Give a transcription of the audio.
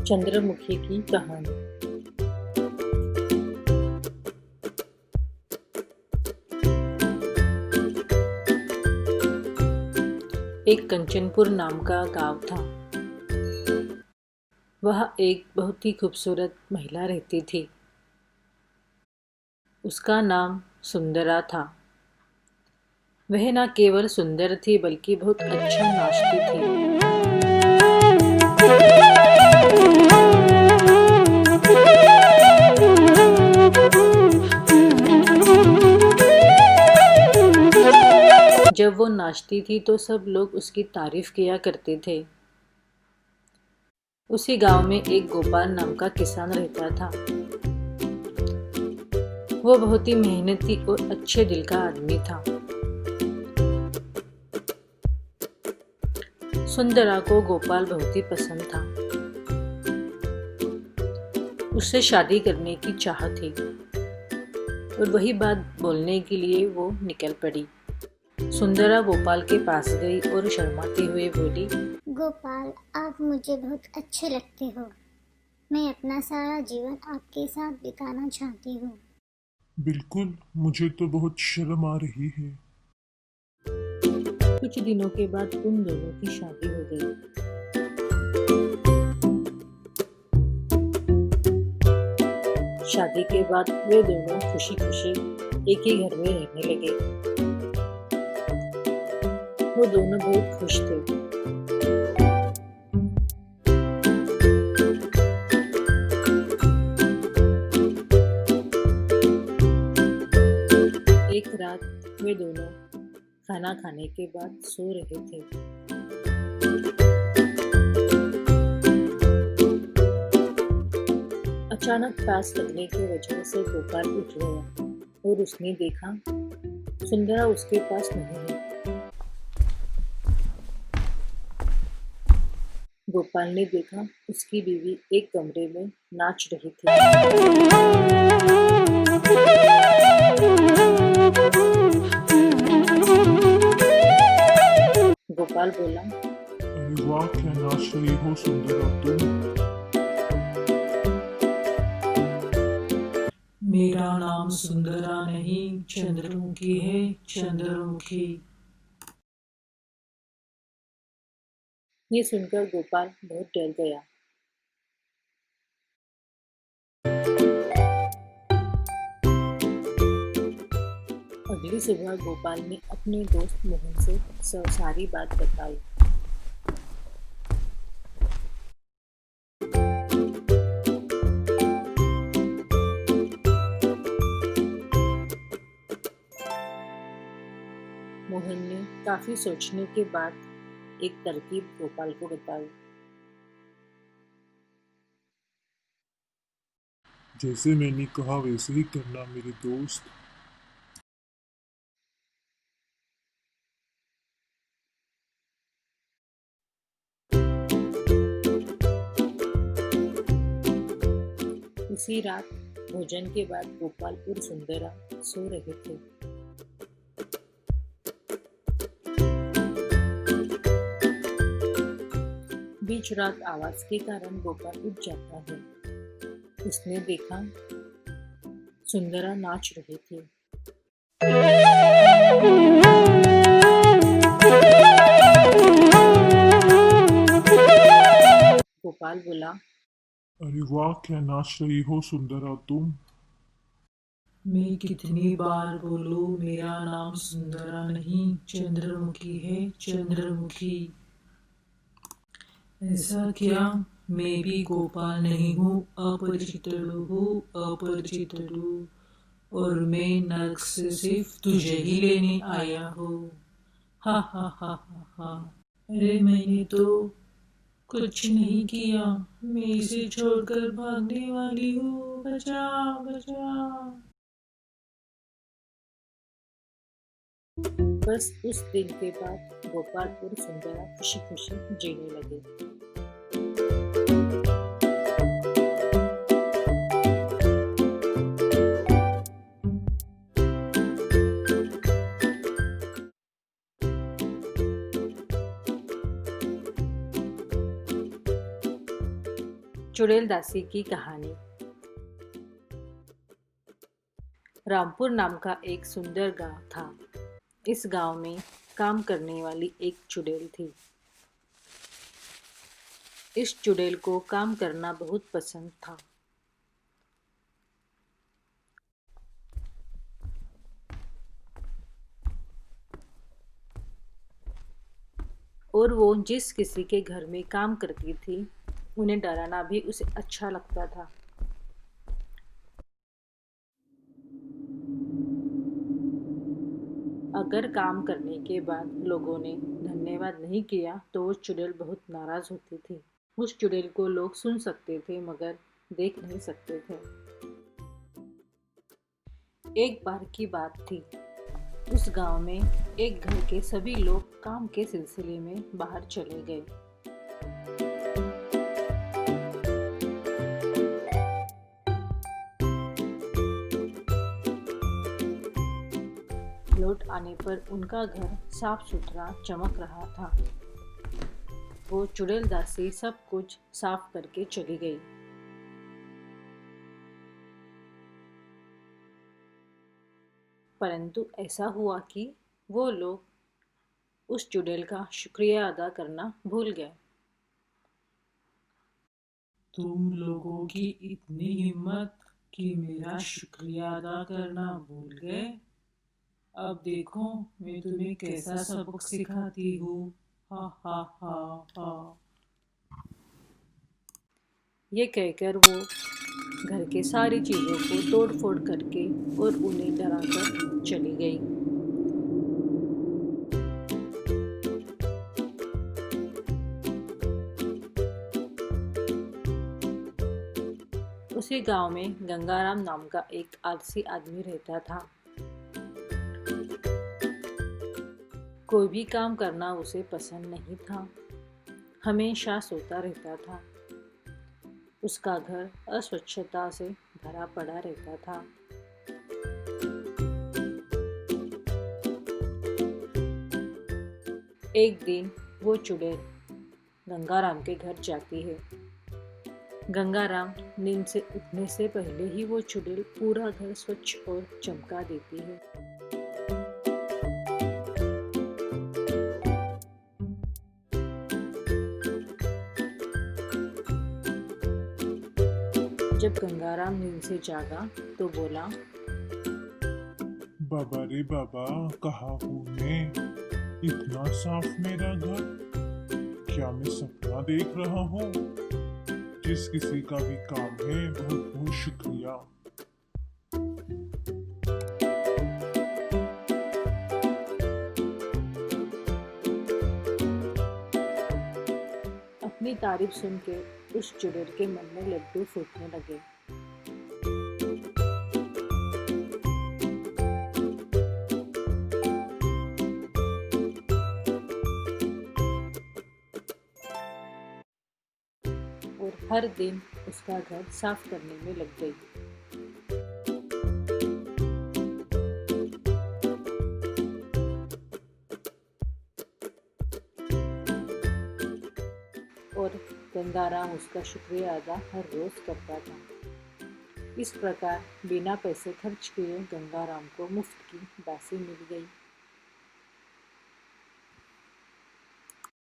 चंद्रमुखी की कहानी। एक कंचनपुर नाम का गांव था। वह एक बहुत ही खूबसूरत महिला रहती थी। उसका नाम सुंदरा था। वह न केवल सुंदर थी बल्कि बहुत अच्छा नाचती थी। जब वो नाचती थी तो सब लोग उसकी तारीफ किया करते थे। उसी गांव में एक गोपाल नाम का किसान रहता था। वो बहुत ही मेहनती और अच्छे दिल का आदमी था। सुंदरा को गोपाल बहुत ही पसंद था। उससे शादी करने की चाह थी और वही बात बोलने के लिए वो निकल पड़ी। सुंदरा गोपाल के पास गई और शर्माते हुए बोली, गोपाल, आप मुझे बहुत अच्छे लगते हो। मैं अपना सारा जीवन आपके साथ बिताना चाहती हूँ। बिल्कुल, मुझे तो बहुत शर्म आ रही है। कुछ दिनों के बाद उन दोनों की शादी हो गई। शादी के बाद वे दोनों खुशी खुशी एक ही घर में रहने लगे। वो दोनों बहुत खुश थे। एक रात वे दोनों खाना खाने के बाद सो रहे थे। अचानक प्यास लगने की वजह से गोपाल उठ गया और उसने देखा सुंदरा उसके पास नहीं है। गोपाल ने देखा उसकी बीवी एक कमरे में नाच रही थी। गोपाल बोला, अरे वाह, क्या नाच रही हो सुंदरा तुम। मेरा नाम सुंदरा नहीं चंद्रमुखी है, चंद्रमुखी। ये सुनकर गोपाल बहुत डर गया। अगली सुबह गोपाल ने अपने दोस्त मोहन से सारी बात बताई। मोहन ने काफी सोचने के बाद एक तरकीब गोपाल को बताई। जैसे मैंने कहा वैसे ही करना मेरे दोस्त। उसी रात भोजन के बाद गोपाल और सुंदरा सो रहे थे। बीच रात आवाज के कारण गोपाल उठ जाता है। उसने देखा सुंदरा नाच रही थी। गोपाल बोला, अरे वाह, क्या नाच रही हो सुंदरा तुम। मैं कितनी बार बोलूं, मेरा नाम सुंदरा नहीं चंद्रमुखी है, चंद्रमुखी। ऐसा क्या, मैं भी गोपाल नहीं हूँ, अपरिचित हूँ, अपरिचित हूँ, और मैं नर्क से सिर्फ तुझे ही लेने आया हूँ। हा हा हा हा हा। अरे मैंने तो कुछ नहीं किया, मैं इसे छोड़कर भागने वाली हूँ, बचा बचा। बस उस दिन के बाद गोपाल और सुंदरा खुशी खुशी जीने लगे। चुड़ैल दासी की कहानी। रामपुर नाम का एक सुंदर गांव था। इस गांव में काम करने वाली एक चुड़ैल थी। इस चुड़ैल को काम करना बहुत पसंद था। और वो जिस किसी के घर में काम करती थी, उन्हें डराना भी उसे अच्छा लगता था। अगर काम करने के बाद लोगों ने धन्यवाद नहीं किया तो वो चुड़ैल बहुत नाराज होती थी। उस चुड़ैल को लोग सुन सकते थे मगर देख नहीं सकते थे। एक बार की बात थी। उस गांव में एक घर के सभी लोग काम के सिलसिले में बाहर चले गए। लौट आने पर उनका घर साफ सुथरा चमक रहा था। वो चुड़ैल दासी सब कुछ साफ करके चली गई। परंतु ऐसा हुआ कि वो लोग उस चुड़ैल का शुक्रिया अदा करना भूल गए। तुम लोगों की इतनी हिम्मत कि मेरा शुक्रिया अदा करना भूल गए। अब देखो मैं तुम्हें कैसा सबक सिखाती हूँ। हा हा हा हा। ये कहकर वो घर के सारी चीजों को तोड़ फोड़ करके और उन्हें डराकर चली गई। उसी गांव में गंगाराम नाम का एक आलसी आदमी रहता था। कोई भी काम करना उसे पसंद नहीं था। हमेशा सोता रहता था। उसका घर अस्वच्छता से भरा पड़ा रहता था। एक दिन वो चुड़ैल गंगाराम के घर जाती है। गंगाराम नींद से उठने से पहले ही वो चुड़ैल पूरा घर स्वच्छ और चमका देती है। जब गंगाराम नींद से जागा तो बोला, बाबा रे बाबा, कहाँ हूँ मैं? इतना साफ मेरा घर, क्या मैं सपना देख रहा हूँ? जिस किसी का भी काम है बहुत बहुत शुक्रिया। अपनी तारीफ सुनकर उस चुड़ैल के मन में लड्डू फूटने लगे। और हर दिन उसका घर साफ करने में लग गई। और गंगाराम उसका शुक्रिया अदा हर रोज करता था। इस प्रकार बिना पैसे खर्च किए गंगाराम को मुफ्त की दासी मिल गई।